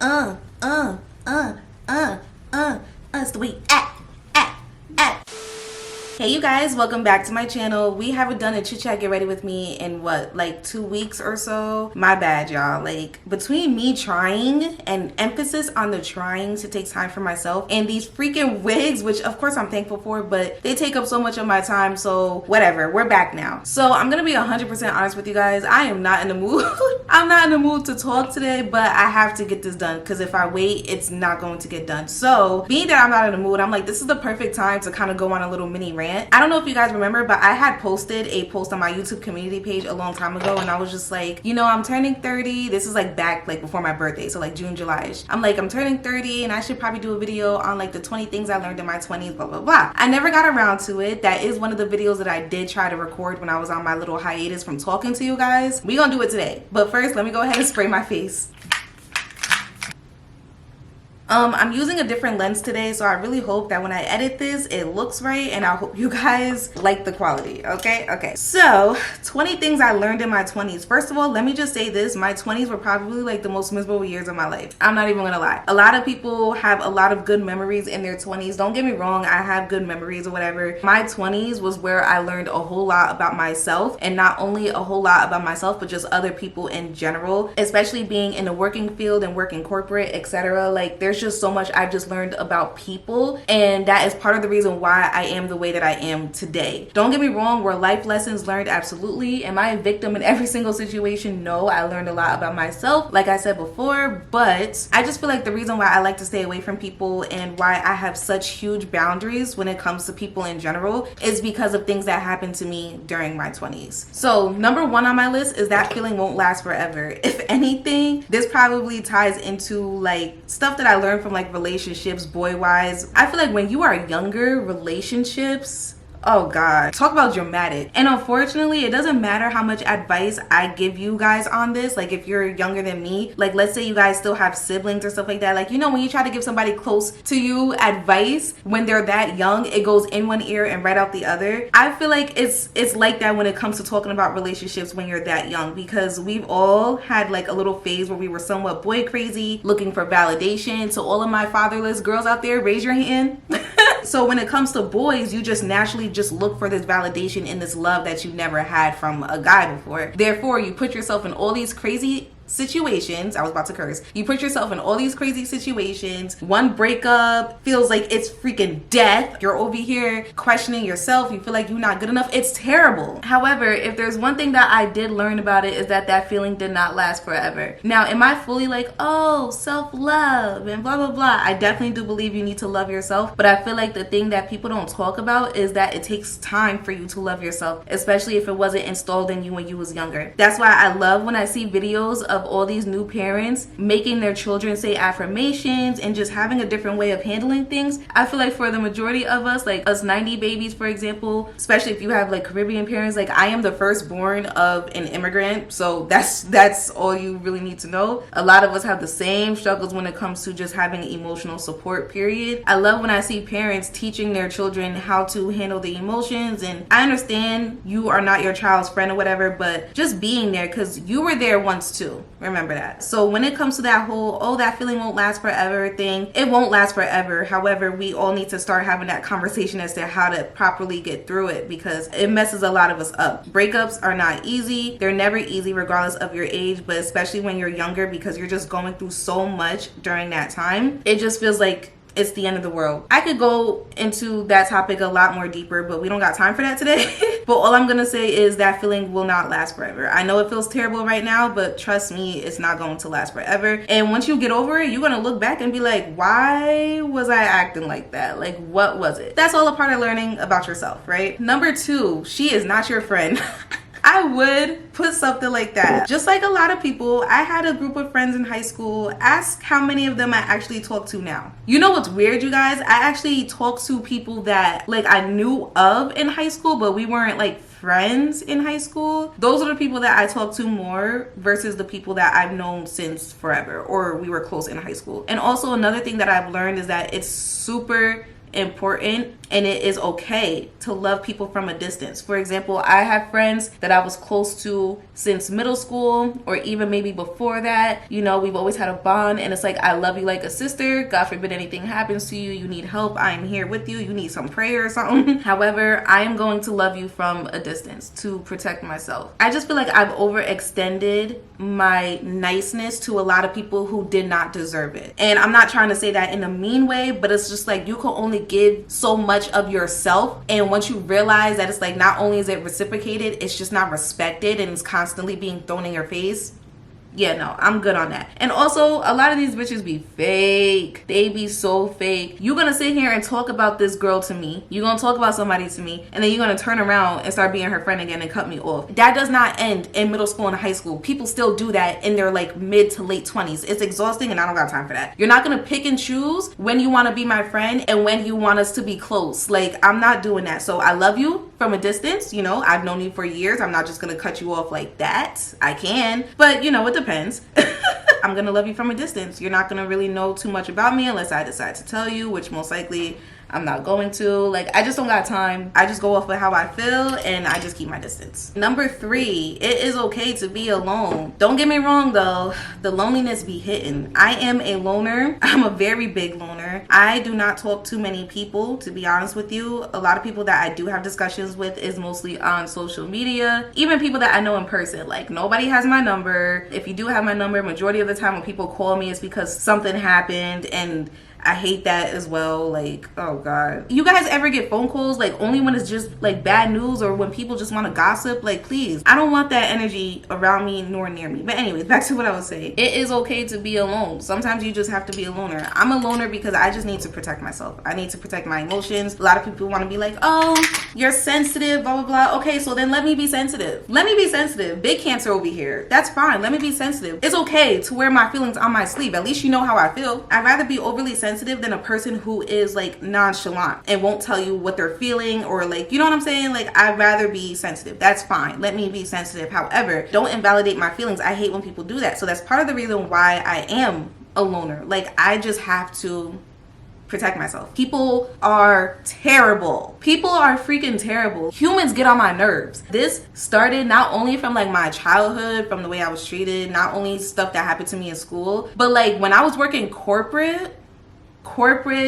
uh, uh, uh, uh, it's the way act. Hey you guys, welcome back to my channel. We haven't done a chit chat get ready with me in what, like 2 weeks or so? My bad, y'all. Like, between me trying and emphasis on the trying to take time for myself and these freaking wigs, which of course I'm thankful for, but they take up so much of my time, so whatever, we're back now. So I'm gonna be 100% honest with you guys. I am not in the mood. I'm not in the mood to talk today, but I have to get this done because if I wait, it's not going to get done. So being that I'm not in the mood, I'm like, this is the perfect time to kind of go on a little mini rant. I don't know if you guys remember, but I had posted a post on my YouTube community page a long time ago, and I was just like, you know, I'm turning 30. This is like back like before my birthday, so like June, July-ish. I'm like, I'm turning 30 and I should probably do a video on like the 20 things I learned in my 20s, blah blah blah. I never got around to it. That is one of the videos that I did try to record when I was on my little hiatus from talking to you guys. We gonna do it today, but first let me go ahead and spray my face. I'm using a different lens today, so I really hope that when I edit this, it looks right, and I hope you guys like the quality, okay? So, 20 things I learned in my 20s. First of all, let me just say this. My 20s were probably like the most miserable years of my life. I'm not even gonna lie. A lot of people have a lot of good memories in their 20s. Don't get me wrong, I have good memories or whatever. My 20s was where I learned a whole lot about myself, and not only a whole lot about myself, but just other people in general, especially being in the working field and working corporate, etc. Like, there's just so much I've just learned about people, and that is part of the reason why I am the way that I am today. Don't get me wrong, were life lessons learned? Absolutely. Am I a victim in every single situation? No. I learned a lot about myself, like I said before, but I just feel like the reason why I like to stay away from people and why I have such huge boundaries when it comes to people in general is because of things that happened to me during my 20s. So number one on my list is that feeling won't last forever. If anything, this probably ties into like stuff that I learned from like relationships, boy wise. I feel like when you are younger, relationships, oh god, talk about dramatic. And unfortunately, it doesn't matter how much advice I give you guys on this. Like, if you're younger than me, like let's say you guys still have siblings or stuff like that, like, you know, when you try to give somebody close to you advice when they're that young, it goes in one ear and right out the other. I feel like it's like that when it comes to talking about relationships when you're that young, because we've all had like a little phase where we were somewhat boy crazy, looking for validation. So all of my fatherless girls out there, raise your hand. So when it comes to boys, you just naturally just look for this validation in this love that you never had from a guy before. Therefore, you put yourself in all these crazy situations. I was about to curse. You put yourself in all these crazy situations. One breakup feels like it's freaking death. You're over here questioning yourself. You feel like you're not good enough. It's terrible. However, if there's one thing that I did learn about it, is that that feeling did not last forever. Now, am I fully like, oh, self-love and blah, blah, blah? I definitely do believe you need to love yourself, but I feel like the thing that people don't talk about is that it takes time for you to love yourself, especially if it wasn't installed in you when you was younger. That's why I love when I see videos of all these new parents making their children say affirmations and just having a different way of handling things. I feel like for the majority of us, like us 90 babies, for example, especially if you have like Caribbean parents, like I am the firstborn of an immigrant, so that's all you really need to know. A lot of us have the same struggles when it comes to just having emotional support, period. I love when I see parents teaching their children how to handle the emotions, and I understand you are not your child's friend or whatever, but just being there, because you were there once too. Remember that. So when it comes to that whole, oh, that feeling won't last forever thing, it won't last forever. However, we all need to start having that conversation as to how to properly get through it, because it messes a lot of us up. Breakups are not easy. They're never easy regardless of your age, but especially when you're younger, because you're just going through so much during that time. It just feels like it's the end of the world. I could go into that topic a lot more deeper, but we don't got time for that today. But all I'm gonna say is that feeling will not last forever. I know it feels terrible right now, but trust me, it's not going to last forever. And once you get over it, you're gonna look back and be like, why was I acting like that? Like, what was it? That's all a part of learning about yourself, right? Number two, she is not your friend. I would put something like that. Just like a lot of people, I had a group of friends in high school. Ask how many of them I actually talk to now. You know what's weird, you guys? I actually talk to people that like I knew of in high school, but we weren't like friends in high school. Those are the people that I talk to more versus the people that I've known since forever, or we were close in high school. And also another thing that I've learned is that it's super important, and it is okay to love people from a distance. For example, I have friends that I was close to since middle school, or even maybe before that. You know, we've always had a bond, and it's like, I love you like a sister. God forbid anything happens to you, you need help, I am here with you. You need some prayer or something. However, I am going to love you from a distance to protect myself. I just feel like I've overextended my niceness to a lot of people who did not deserve it. And I'm not trying to say that in a mean way, but it's just like, you can only give so much of yourself, and once you realize that it's like, not only is it reciprocated, it's just not respected, and it's constantly being thrown in your face. Yeah, no, I'm good on that. And also, a lot of these bitches be fake. They be so fake. You're gonna sit here and talk about this girl to me. You're gonna talk about somebody to me, and then you're gonna turn around and start being her friend again and cut me off. That does not end in middle school and high school. People still do that in their like mid to late 20s. It's exhausting, and I don't got time for that. You're not gonna pick and choose when you wanna be my friend and when you want us to be close. Like, I'm not doing that. So I love you from a distance. You know, I've known you for years. I'm not just gonna cut you off like that. I can, but you know, it depends. I'm gonna love you from a distance. You're not gonna really know too much about me unless I decide to tell you, which most likely I'm not going to. Like, I just don't got time. I just go off of how I feel, and I just keep my distance. Number 3, it is okay to be alone. Don't get me wrong though, the loneliness be hitting. I am a loner. I'm a very big loner. I do not talk to many people, to be honest with you. A lot of people that I do have discussions with is mostly on social media. Even people that I know in person. Like, nobody has my number. If you do have my number, majority of the time when people call me, it's because something happened, and I hate that as well. Like, oh God. You guys ever get phone calls like only when it's just like bad news, or when people just want to gossip? Like, please, I don't want that energy around me nor near me. But anyways, back to what I was saying. It is okay to be alone. Sometimes you just have to be a loner. I'm a loner because I just need to protect myself. I need to protect my emotions. A lot of people want to be like, oh, you're sensitive, blah, blah, blah. Okay, so then let me be sensitive. Let me be sensitive. Big Cancer over here. That's fine. Let me be sensitive. It's okay to wear my feelings on my sleeve. At least you know how I feel. I'd rather be overly sensitive than a person who is like nonchalant and won't tell you what they're feeling, or like, you know what I'm saying? Like, I'd rather be sensitive. That's fine. Let me be sensitive. However, don't invalidate my feelings. I hate when people do that. So that's part of the reason why I am a loner. Like, I just have to protect myself. People are terrible. People are freaking terrible. Humans get on my nerves. This started not only from like my childhood, from the way I was treated, not only stuff that happened to me in school, but like when I was working corporate,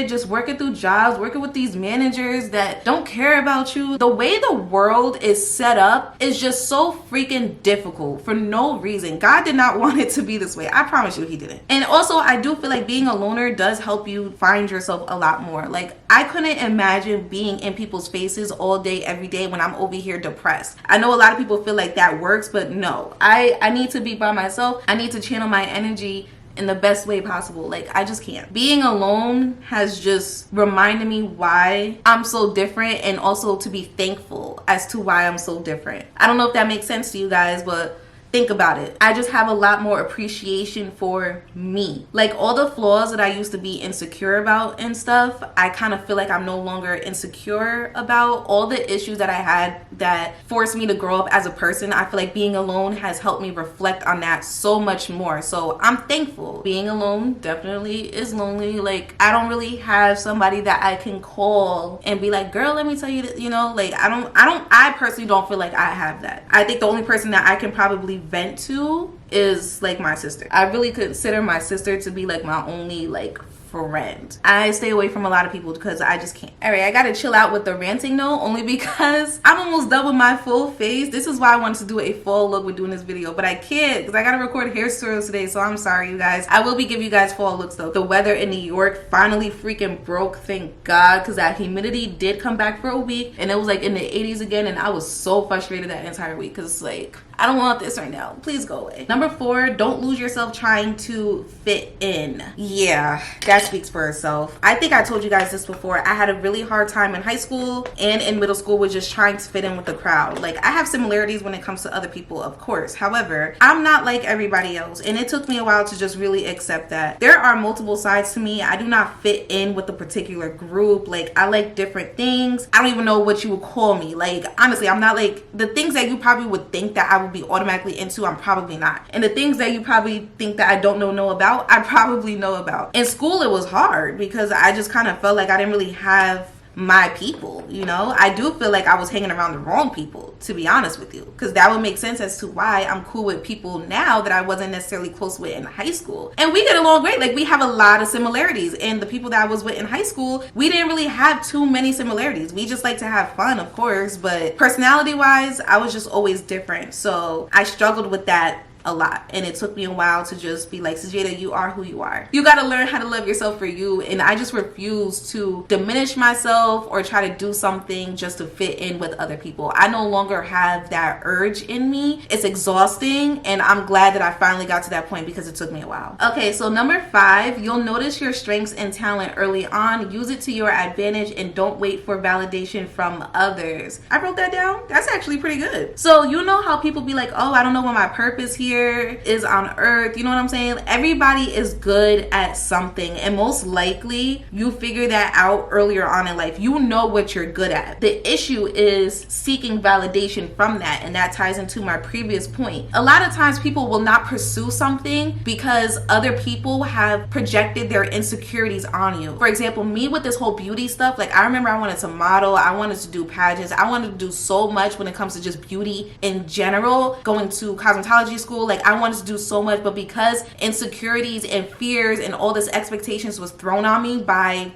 just working through jobs, working with these managers that don't care about you. The way the world is set up is just so freaking difficult for no reason. God did not want it to be this way. I promise you he didn't. And also, I do feel like being a loner does help you find yourself a lot more. Like, I couldn't imagine being in people's faces all day, every day when I'm over here depressed. I know a lot of people feel like that works, but no. I need to be by myself. I need to channel my energy in the best way possible. Like, I just can't. Being alone has just reminded me why I'm so different, and also to be thankful as to why I'm so different. I don't know if that makes sense to you guys, but think about it. I just have a lot more appreciation for me. Like, all the flaws that I used to be insecure about and stuff, I kind of feel like I'm no longer insecure about. All the issues that I had that forced me to grow up as a person, I feel like being alone has helped me reflect on that so much more. So I'm thankful. Being alone definitely is lonely. Like, I don't really have somebody that I can call and be like, girl, let me tell you that, you know, like, I personally don't feel like I have that. I think the only person that I can probably vent to is like my sister. I really consider my sister to be like my only like friend. I stay away from a lot of people because I just can't. Alright, I gotta chill out with the ranting though, only because I'm almost done with my full face. This is why I wanted to do a fall look with doing this video, but I can't because I gotta record hair tutorials today, so I'm sorry you guys. I will be giving you guys fall looks though. The weather in New York finally freaking broke, thank God, because that humidity did come back for a week and it was like in the 80s again, and I was so frustrated that entire week because it's like, I don't want this right now. Please go away. Number 4, don't lose yourself trying to fit in. Yeah, that speaks for itself. I think I told you guys this before. I had a really hard time in high school and in middle school with just trying to fit in with the crowd. Like, I have similarities when it comes to other people, of course. However, I'm not like everybody else, and it took me a while to just really accept that. There are multiple sides to me. I do not fit in with a particular group. Like, I like different things. I don't even know what you would call me. Like, honestly, I'm not like the things that you probably would think that I would be automatically into, I'm probably not. And the things that you probably think that I don't know about, I probably know about. In school, it was hard because I just kind of felt like I didn't really have my people, you know. I do feel like I was hanging around the wrong people, to be honest with you, because that would make sense as to why I'm cool with people now that I wasn't necessarily close with in high school. And we get along great. Like, we have a lot of similarities, and the people that I was with in high school, we didn't really have too many similarities. We just like to have fun, of course, but personality wise, I was just always different. So I struggled with that a lot, and it took me a while to just be like, Sejayda, you are who you are. You got to learn how to love yourself for you. And I just refuse to diminish myself or try to do something just to fit in with other people. I no longer have that urge in me. It's exhausting, and I'm glad that I finally got to that point because it took me a while. Okay, so number 5, you'll notice your strengths and talent early on. Use it to your advantage and don't wait for validation from others. I wrote that down. That's actually pretty good. So you know how people be like, oh, I don't know what my purpose here is on earth, you know what I'm saying? Everybody is good at something, and most likely you figure that out earlier on in life. You know what you're good at. The issue is seeking validation from that, and that ties into my previous point. A lot of times people will not pursue something because other people have projected their insecurities on you. For example, me with this whole beauty stuff, like I remember I wanted to model, I wanted to do pageants, I wanted to do so much when it comes to just beauty in general, going to cosmetology school. Like, I wanted to do so much, but because insecurities and fears and all this expectations was thrown on me by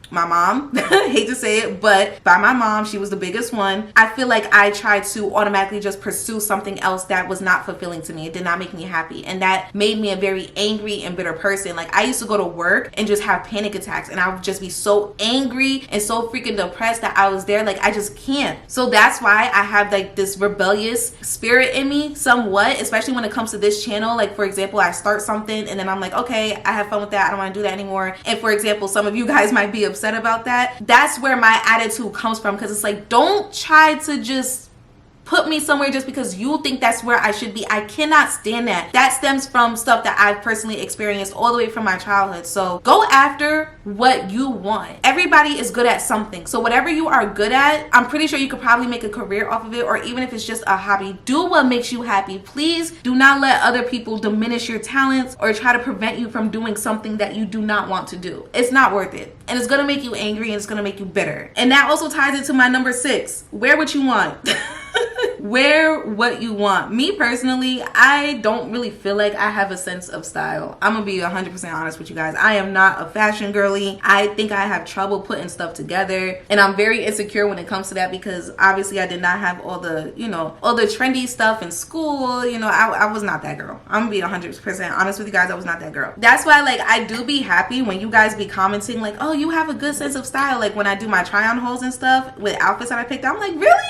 my mom, hate to say it, but by my mom, she was the biggest one. I feel like I tried to automatically just pursue something else that was not fulfilling to me. It did not make me happy, and that made me a very angry and bitter person. Like, I used to go to work and just have panic attacks, and I would just be so angry and so freaking depressed that I was there like, I just can't. So that's why I have like this rebellious spirit in me somewhat, especially when it comes to this channel. Like, for example, I start something and then I'm like, okay, I have fun with that, I don't want to do that anymore. And for example, some of you guys might be upset about that. That's where my attitude comes from, because it's like, don't try to just put me somewhere just because you think that's where I should be. I cannot stand that. That stems from stuff that I've personally experienced all the way from my childhood. So go after what you want. Everybody is good at something. So whatever you are good at, I'm pretty sure you could probably make a career off of it, or even if it's just a hobby, do what makes you happy. Please do not let other people diminish your talents or try to prevent you from doing something that you do not want to do. It's not worth it. And it's gonna make you angry, and it's gonna make you bitter. And that also ties into my number 6. Wear what you want. Wear what you want. Me personally, I don't really feel like I have a sense of style. I'm gonna be 100% honest with you guys. I am not a fashion girly. I think I have trouble putting stuff together, and I'm very insecure when it comes to that, because obviously I did not have all the, you know, all the trendy stuff in school. You know, I was not that girl. I'm gonna be 100% honest with you guys. I was not that girl. That's why, like, I do be happy when you guys be commenting like, oh, you have a good sense of style. Like, when I do my try on hauls and stuff with outfits that I picked out, I'm like, really?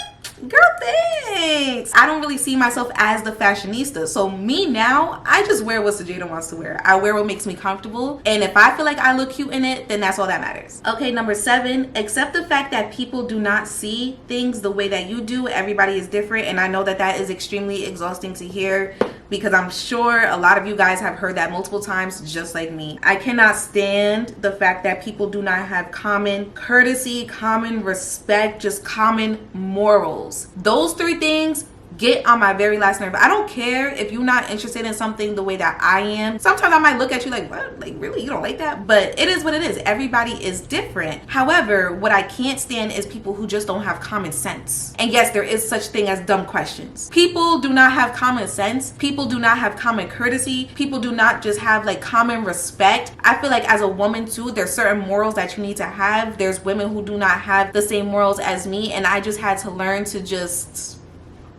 Girl, thanks. I don't really see myself as the fashionista. So me now, I just wear what Sejayda wants to wear. I wear what makes me comfortable. And if I feel like I look cute in it, then that's all that matters. Okay, number 7, accept the fact that people do not see things the way that you do. Everybody is different. And I know that that is extremely exhausting to hear, because I'm sure a lot of you guys have heard that multiple times, just like me. I cannot stand the fact that people do not have common courtesy, common respect, just common morals. Those 3 things get on my very last nerve. I don't care if you're not interested in something the way that I am. Sometimes I might look at you like, what? Like, really? You don't like that? But it is what it is. Everybody is different. However, what I can't stand is people who just don't have common sense. And yes, there is such thing as dumb questions. People do not have common sense. People do not have common courtesy. People do not just have like common respect. I feel like as a woman too, there's certain morals that you need to have. There's women who do not have the same morals as me. And I just had to learn to just...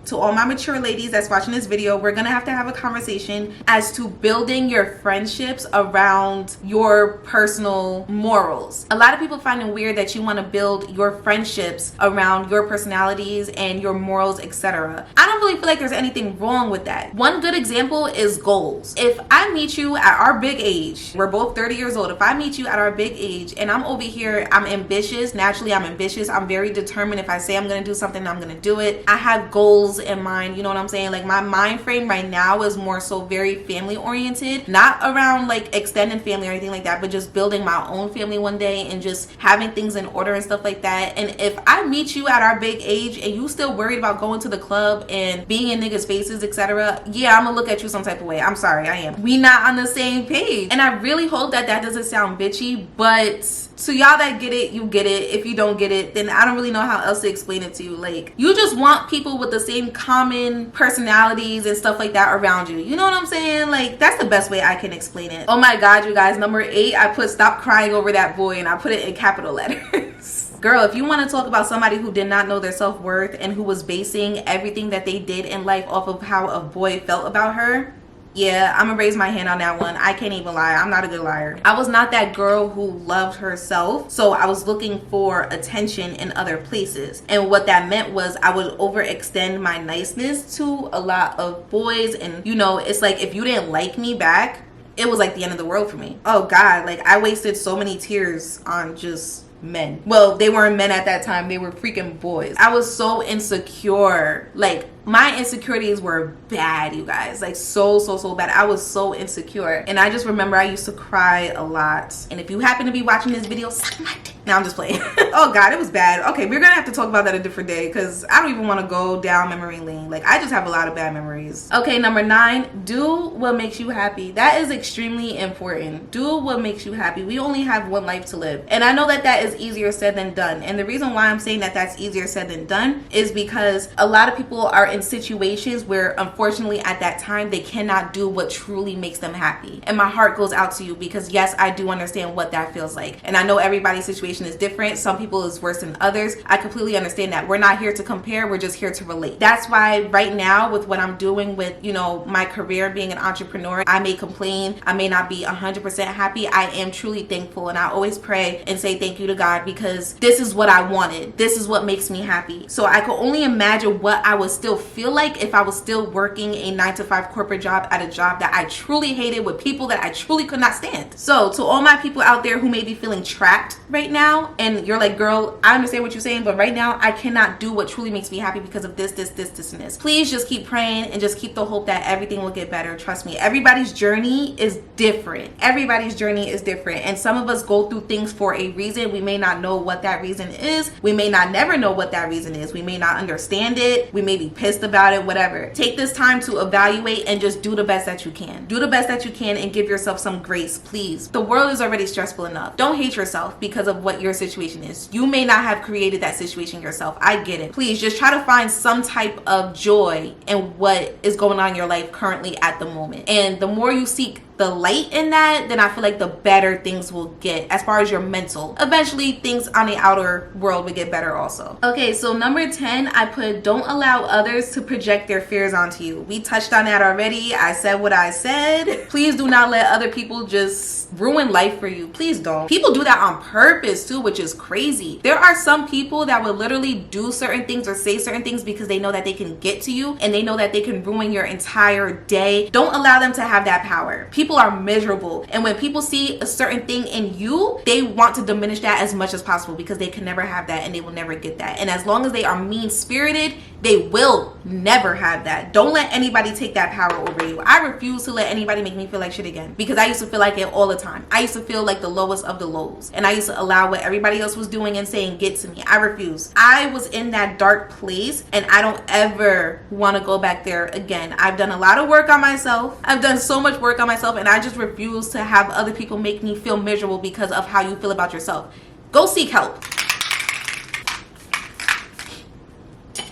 To all my mature ladies that's watching this video, we're gonna have to have a conversation as to building your friendships around your personal morals. A lot of people find it weird that you want to build your friendships around your personalities and your morals, etc. I don't really feel like there's anything wrong with that. One good example is goals. If I meet you at our big age, we're both 30 years old, if I meet you at our big age and I'm over here, I'm ambitious, naturally I'm ambitious, I'm very determined. If I say I'm gonna do something, I'm gonna do it. I have goals goals in mind. You know what I'm saying? Like my mind frame right now is more so very family oriented, not around like extended family or anything like that, but just building my own family one day and just having things in order and stuff like that. And if I meet you at our big age and you still worried about going to the club and being in niggas' faces, etc., yeah, I'm gonna look at you some type of way. I'm sorry, I am. We not on the same page. And I really hope that that doesn't sound bitchy, but to y'all that get it, you get it. If you don't get it, then I don't really know how else to explain it to you. Like, you just want people with the same common personalities and stuff like that around you. You know what I'm saying? Like, that's the best way I can explain it. Oh my God, you guys, number 8, I put stop crying over that boy, and I put it in capital letters. Girl, if you want to talk about somebody who did not know their self-worth and who was basing everything that they did in life off of how a boy felt about her, yeah, I'm gonna raise my hand on that one. I can't even lie. I'm not a good liar. I was not that girl who loved herself, so I was looking for attention in other places. And what that meant was I would overextend my niceness to a lot of boys. And you know, it's like if you didn't like me back, it was like the end of the world for me. Oh God, like I wasted so many tears on just men. Well, they weren't men at that time, they were freaking boys. I was so insecure. Like my insecurities were bad, you guys. Like so bad. I was so insecure. And I just remember I used to cry a lot. And if you happen to be watching this video, suck my dick. Now I'm just playing. Oh God, it was bad. Okay, we're gonna have to talk about that a different day because I don't even want to go down memory lane. Like I just have a lot of bad memories. Okay, number 9, do what makes you happy. That is extremely important. Do what makes you happy. We only have one life to live. And I know that that is easier said than done. And the reason why I'm saying that that's easier said than done is because a lot of people are in situations where unfortunately at that time they cannot do what truly makes them happy. And my heart goes out to you because yes, I do understand what that feels like. And I know everybody's situation is different. Some people is worse than others. I completely understand that. We're not here to compare. We're just here to relate. That's why right now with what I'm doing with, you know, my career being an entrepreneur, I may complain. I may not be 100% happy. I am truly thankful. And I always pray and say thank you to God because this is what I wanted. This is what makes me happy. So I could only imagine what I would still feel like if I was still working a 9-to-5 corporate job at a job that I truly hated with people that I truly could not stand. So to all my people out there who may be feeling trapped right now and you're like, girl, I understand what you're saying, but right now I cannot do what truly makes me happy because of this and this. Please just keep praying and just keep the hope that everything will get better. Trust me, everybody's journey is different. Everybody's journey is different. And some of us go through things for a reason. We may not know what that reason is. We may not never know what that reason is. We may not understand it. We may be pissed about it, whatever. Take this time to evaluate and just do the best that you can. Do the best that you can and give yourself some grace, please. The world is already stressful enough. Don't hate yourself because of what your situation is. You may not have created that situation yourself. I get it. Please just try to find some type of joy in what is going on in your life currently at the moment. And the more you seek the light in that, then I feel like the better things will get as far as your mental. Eventually things on the outer world will get better also. Okay, so number 10, I put don't allow others to project their fears onto you. We touched on that already. I said what I said. Please do not let other people just ruin life for you. Please don't. People do that on purpose too, which is crazy. There are some people that will literally do certain things or say certain things because they know that they can get to you and they know that they can ruin your entire day. Don't allow them to have that power. People are miserable, and when people see a certain thing in you, they want to diminish that as much as possible because they can never have that and they will never get that. And as long as they are mean-spirited, they will never have that. Don't let anybody take that power over you. I refuse to let anybody make me feel like shit again because I used to feel like it all the time. I used to feel like the lowest of the lows, and I used to allow what everybody else was doing and saying get to me. I refuse. I was in that dark place and I don't ever want to go back there again. I've done a lot of work on myself. I've done so much work on myself, and I just refuse to have other people make me feel miserable because of how you feel about yourself. Go seek help.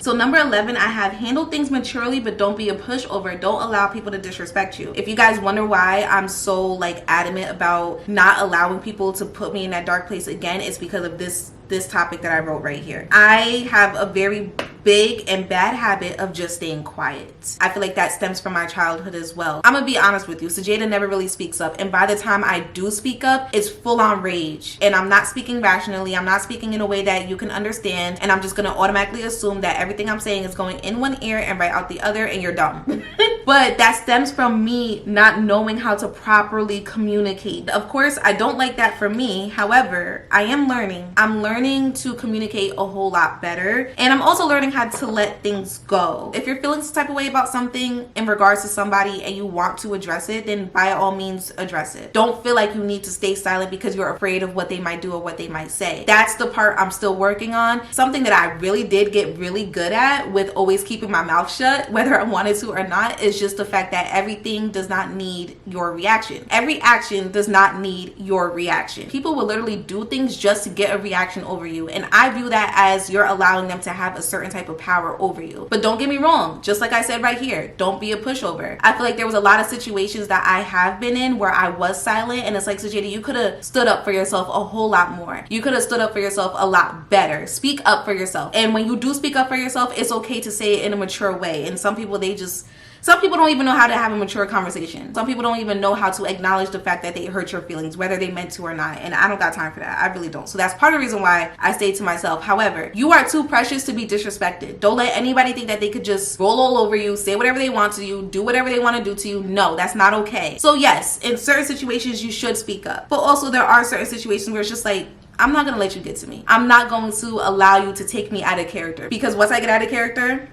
So number 11, I have handle things maturely, but don't be a pushover. Don't allow people to disrespect you. If you guys wonder why I'm so like adamant about not allowing people to put me in that dark place again, it's because of this topic that I wrote right here. I have a very big and bad habit of just staying quiet. I feel like that stems from my childhood as well. I'm gonna be honest with you, Sajayda never really speaks up, and by the time I do speak up, it's full on rage. And I'm not speaking rationally, I'm not speaking in a way that you can understand, and I'm just gonna automatically assume that everything I'm saying is going in one ear and right out the other, and you're dumb. But that stems from me not knowing how to properly communicate. Of course, I don't like that for me. However, I am learning. I'm learning to communicate a whole lot better. And I'm also learning how to let things go. If you're feeling some type of way about something in regards to somebody and you want to address it, then by all means address it. Don't feel like you need to stay silent because you're afraid of what they might do or what they might say. That's the part I'm still working on. Something that I really did get really good at with always keeping my mouth shut, whether I wanted to or not, is just the fact that everything does not need your reaction. Every action does not need your reaction. People will literally do things just to get a reaction over you. And I view that as you're allowing them to have a certain type of power over you. But don't get me wrong, just like I said right here, don't be a pushover. I feel like there was a lot of situations that I have been in where I was silent, and it's like, Sajayda, you could have stood up for yourself a whole lot more. You could have stood up for yourself a lot better. Speak up for yourself. And when you do speak up for yourself, it's okay to say it in a mature way. And some people don't even know how to have a mature conversation. Some people don't even know how to acknowledge the fact that they hurt your feelings, whether they meant to or not. And I don't got time for that. I really don't. So that's part of the reason why I say to myself, however, you are too precious to be disrespected. Don't let anybody think that they could just roll all over you, say whatever they want to you, do whatever they want to do to you. No, that's not okay. So yes, in certain situations, you should speak up. But also there are certain situations where it's just like, I'm not going to let you get to me. I'm not going to allow you to take me out of character. Because once I get out of character,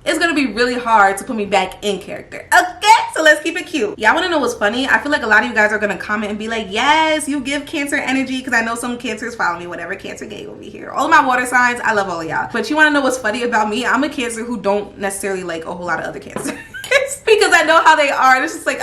it's gonna be really hard to put me back in character. Okay, so let's keep it cute. Y'all wanna know what's funny? I feel like a lot of you guys are gonna comment and be like, yes, you give Cancer energy, because I know some Cancers follow me, whatever, Cancer gang over here. All of my water signs, I love all of y'all. But you wanna know what's funny about me? I'm a Cancer who don't necessarily like a whole lot of other Cancers. Because I know how they are. And it's just like,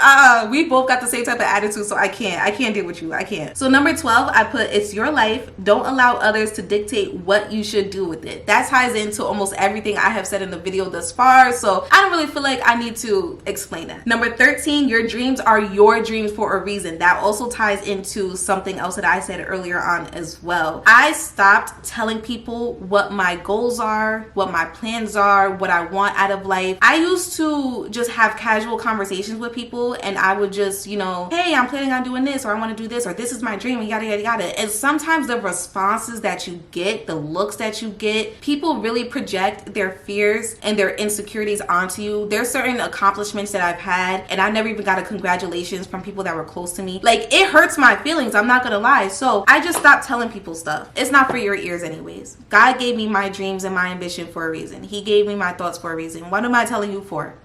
we both got the same type of attitude, so I can't deal with you. I can't. So number 12, I put, it's your life. Don't allow others to dictate what you should do with it. That ties into almost everything I have said in the video thus far, so I don't really feel like I need to explain that. Number 13, your dreams are your dreams for a reason. That also ties into something else that I said earlier on as well. I stopped telling people what my goals are, what my plans are, what I want out of life. I used to just have casual conversations with people, and I would just, you know, hey, I'm planning on doing this, or I want to do this, or this is my dream, and yada yada yada. And sometimes the responses that you get, the looks that you get, people really project their fears and their insecurities onto you. There's certain accomplishments that I've had, and I never even got a congratulations from people that were close to me. Like, it hurts my feelings, I'm not gonna lie. So I just stopped telling people stuff. It's not for your ears anyways. God gave me my dreams and my ambition for a reason. He gave me my thoughts for a reason. What am I telling you for?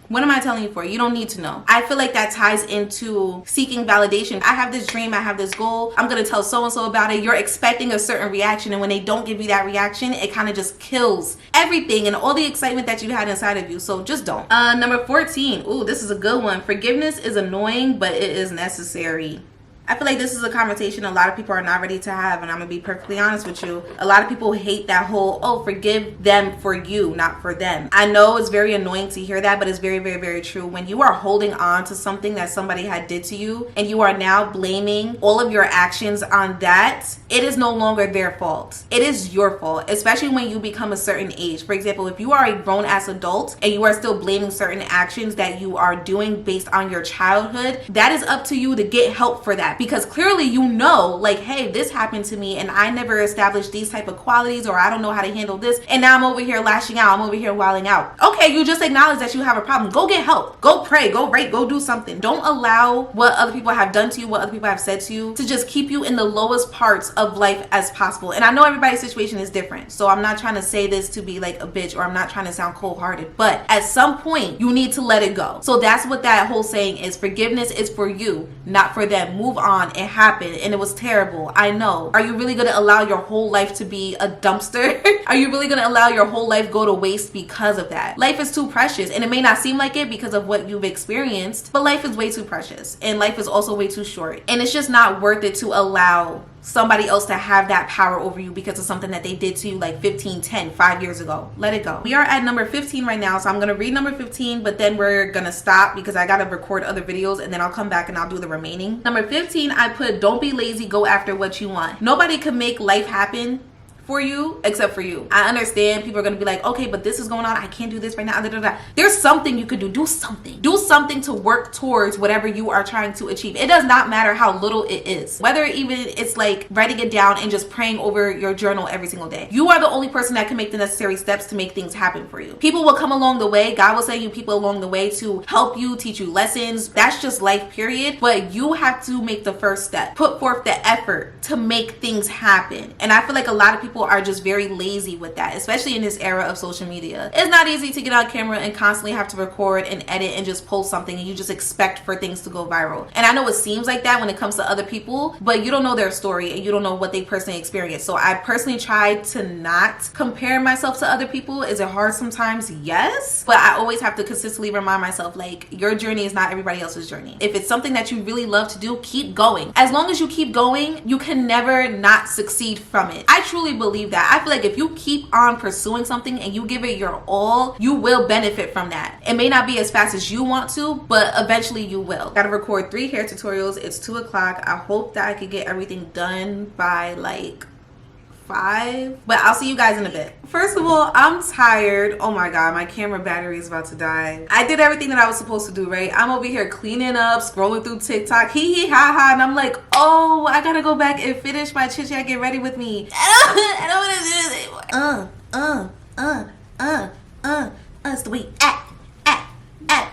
What am I telling you for? You don't need to know. I feel like that ties into seeking validation. I have this dream, I have this goal, I'm gonna tell so-and-so about it. You're expecting a certain reaction, and when they don't give you that reaction, it kind of just kills everything and all the excitement that you had inside of you. So just don't. Number 14, ooh, this is a good one. Forgiveness is annoying, but it is necessary. I feel like this is a conversation a lot of people are not ready to have, and I'm gonna be perfectly honest with you. A lot of people hate that whole, oh, forgive them for you, not for them. I know it's very annoying to hear that, but it's very, very, very true. When you are holding on to something that somebody had did to you, and you are now blaming all of your actions on that, it is no longer their fault. It is your fault, especially when you become a certain age. For example, if you are a grown-ass adult and you are still blaming certain actions that you are doing based on your childhood, that is up to you to get help for that. Because clearly you know, like, hey, this happened to me and I never established these type of qualities, or I don't know how to handle this, and now I'm over here lashing out, I'm over here wilding out. Okay, you just acknowledge that you have a problem. Go get help. Go pray. Go write. Go do something. Don't allow what other people have done to you, what other people have said to you, to just keep you in the lowest parts of life as possible. And I know everybody's situation is different, so I'm not trying to say this to be like a bitch, or I'm not trying to sound cold-hearted, but at some point you need to let it go. So that's what that whole saying is. Forgiveness is for you, not for them. Move on. It happened and it was terrible. I know. Are you really going to allow your whole life to be a dumpster? Are you really going to allow your whole life go to waste because of that? Life is too precious, and it may not seem like it because of what you've experienced, but life is way too precious, and life is also way too short, and it's just not worth it to allow somebody else to have that power over you because of something that they did to you like 15, 10, 5 years ago. Let it go. We are at number 15 right now, so I'm gonna read number 15, but then we're gonna stop because I gotta record other videos, and then I'll come back and I'll do the remaining. Number 15, I put, don't be lazy, go after what you want. Nobody can make life happen for you except for you. I understand people are gonna be like, okay, but this is going on, I can't do this right now. There's something you could do. Do something to work towards whatever you are trying to achieve. It does not matter how little it is, whether even it's like writing it down and just praying over your journal every single day. You are the only person that can make the necessary steps to make things happen for you. People will come along the way. God will send you people along the way to help you, teach you lessons. That's just life, period. But you have to make the first step, put forth the effort to make things happen. And I feel like a lot of people are just very lazy with that, especially in this era of social media. It's not easy to get on camera and constantly have to record and edit and just post something and you just expect for things to go viral. And I know it seems like that when it comes to other people, but you don't know their story and you don't know what they personally experienced. So I personally try to not compare myself to other people. Is it hard sometimes? Yes. But I always have to consistently remind myself, like, your journey is not everybody else's journey. If it's something that you really love to do, keep going. As long as you keep going, you can never not succeed from it. I truly believe that. I feel like if you keep on pursuing something and you give it your all, you will benefit from that. It may not be as fast as you want to, but eventually you will. Gotta record 3 hair tutorials. It's 2 o'clock. I hope that I could get everything done by like 5, but I'll see you guys in a bit. First of all, I'm tired. Oh my god, my camera battery is about to die. I did everything that I was supposed to do, right? I'm over here cleaning up, scrolling through TikTok, hee hee ha ha, and I'm like, oh, I gotta go back and finish my chit chat. Get ready with me. I don't want to do this anymore. It's the way.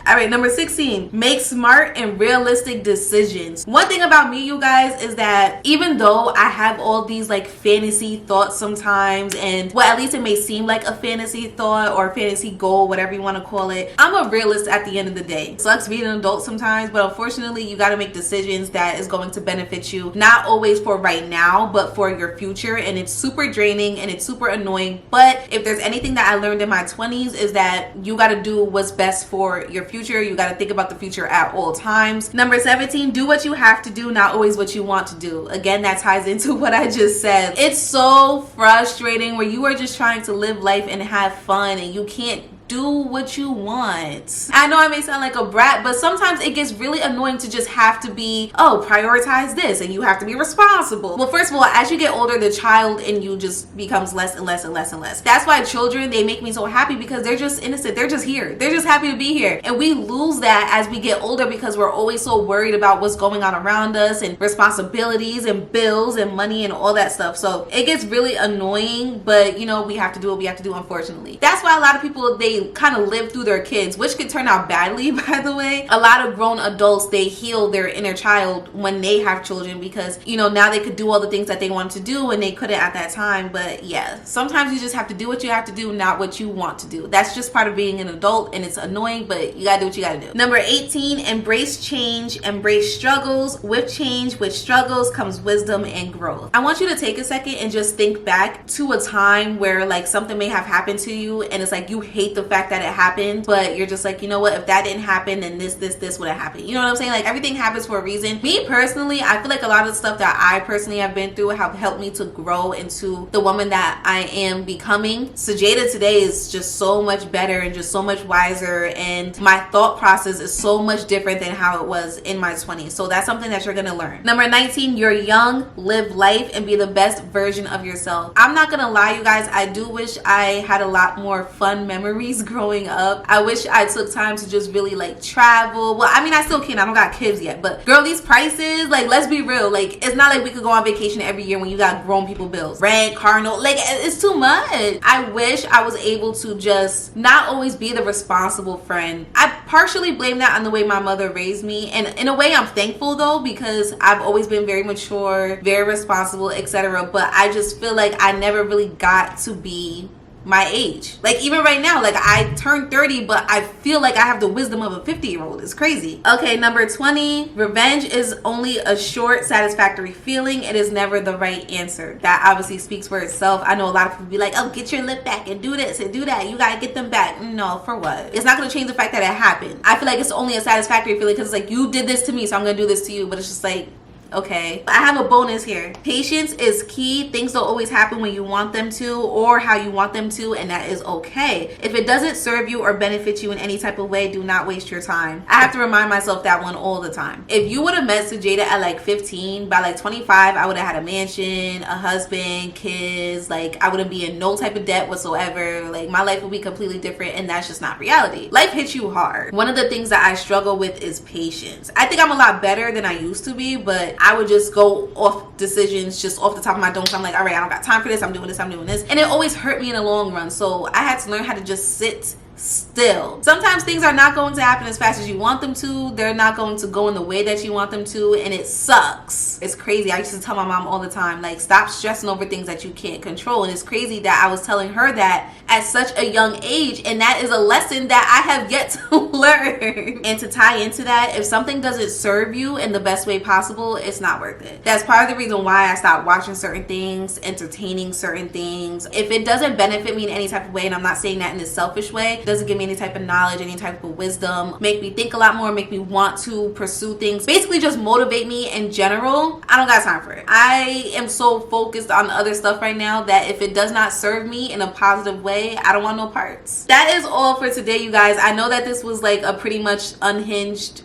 All right, number 16, make smart and realistic decisions. One thing about me, you guys, is that even though I have all these like fantasy thoughts sometimes, and well, at least it may seem like a fantasy thought or a fantasy goal, whatever you want to call it, I'm a realist at the end of the day. Sucks being an adult sometimes, but unfortunately you got to make decisions that is going to benefit you, not always for right now, but for your future. And it's super draining and it's super annoying. But if there's anything that I learned in my 20s, is that you got to do what's best for your future. You got to think about the future at all times. Number 17, do what you have to do, not always what you want to do. Again, that ties into what I just said. It's so frustrating where you are just trying to live life and have fun and you can't do what you want. I know I may sound like a brat, but sometimes it gets really annoying to just have to be, oh, prioritize this and you have to be responsible. Well, first of all, as you get older, the child in you just becomes less and less and less and less. That's why children, they make me so happy because they're just innocent. They're just here. They're just happy to be here. And we lose that as we get older because we're always so worried about what's going on around us and responsibilities and bills and money and all that stuff. So it gets really annoying, but you know, we have to do what we have to do, unfortunately. That's why a lot of people, they kind of live through their kids, which could turn out badly, by the way. A lot of grown adults, they heal their inner child when they have children because, you know, now they could do all the things that they wanted to do and they couldn't at that time. But yeah, sometimes you just have to do what you have to do, not what you want to do. That's just part of being an adult and it's annoying, but you gotta do what you gotta do. Number 18, embrace change, embrace struggles. With change, with struggles comes wisdom and growth. I want you to take a second and just think back to a time where like something may have happened to you and it's like you hate the fact that it happened, but you're just like, you know what, if that didn't happen, then this would have happened. You know what I'm saying? Like everything happens for a reason. Me personally, I feel like a lot of the stuff that I personally have been through have helped me to grow into the woman that I am becoming. Sajayda today is just so much better and just so much wiser, and my thought process is so much different than how it was in my 20s. So that's something that you're gonna learn. Number 19, you're young, live life and be the best version of yourself. I'm not gonna lie, you guys, I do wish I had a lot more fun memories growing up. I wish I took time to just really like travel. Well, I mean, I still can. I don't got kids yet, but girl, these prices, like, let's be real. Like, it's not like we could go on vacation every year when you got grown people bills, rent, car note. Like, it's too much. I wish I was able to just not always be the responsible friend. I partially blame that on the way my mother raised me, and in a way I'm thankful though, because I've always been very mature, very responsible, etc. But I just feel like I never really got to be my age. Like even right now, like I turned 30, but I feel like I have the wisdom of a 50-year-old. It's crazy. Okay, number 20, revenge is only a short, satisfactory feeling. It is never the right answer. That obviously speaks for itself. I know a lot of people be like, oh, get your lip back and do this and do that. You gotta get them back. No, for what? It's not gonna change the fact that it happened. I feel like it's only a satisfactory feeling because it's like, you did this to me, so I'm gonna do this to you. But it's just like, okay? I have a bonus here. Patience is key. Things don't always happen when you want them to or how you want them to, and that is okay. If it doesn't serve you or benefit you in any type of way, do not waste your time. I have to remind myself that one all the time. If you would have met Sajayda at like 15, by like 25, I would have had a mansion, a husband, kids. Like, I wouldn't be in no type of debt whatsoever. Like, my life would be completely different, and that's just not reality. Life hits you hard. One of the things that I struggle with is patience. I think I'm a lot better than I used to be, but I would just go off decisions just off the top of my dome. So I'm like, all right, I don't got time for this. I'm doing this. I'm doing this. And it always hurt me in the long run. So I had to learn how to just sit still. Sometimes things are not going to happen as fast as you want them to. They're not going to go in the way that you want them to, and it sucks. It's crazy. I used to tell my mom all the time, like, stop stressing over things that you can't control. And it's crazy that I was telling her that at such a young age, and that is a lesson that I have yet to learn. And to tie into that, if something doesn't serve you in the best way possible, it's not worth it. That's part of the reason why I stopped watching certain things, entertaining certain things. If it doesn't benefit me in any type of way, and I'm not saying that in a selfish way, doesn't give me any type of knowledge, any type of wisdom, make me think a lot more, make me want to pursue things, basically just motivate me in general, I don't got time for it. I am so focused on the other stuff right now that if it does not serve me in a positive way, I don't want no parts. That is all for today, you guys. I know that this was like a pretty much unhinged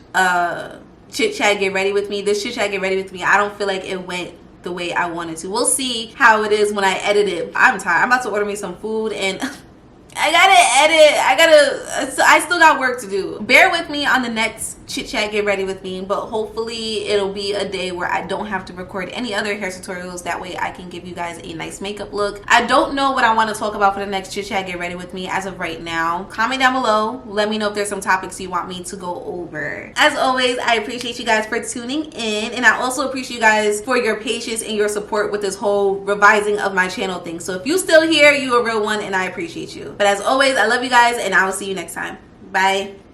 chit chat get ready with me. This chit chat get ready with me, I don't feel like it went the way I wanted to. We'll see how it is when I edit it. I'm tired. I'm about to order me some food, and I gotta edit. I still got work to do. Bear with me on the next chit chat get ready with me, but hopefully it'll be a day where I don't have to record any other hair tutorials. That way I can give you guys a nice makeup look. I don't know what I want to talk about for the next chit chat get ready with me as of right now. Comment down below. Let me know if there's some topics you want me to go over. As always, I appreciate you guys for tuning in, and I also appreciate you guys for your patience and your support with this whole revising of my channel thing. So if you still here, you a real one, and I appreciate you. But as always, I love you guys, and I will see you next time. Bye.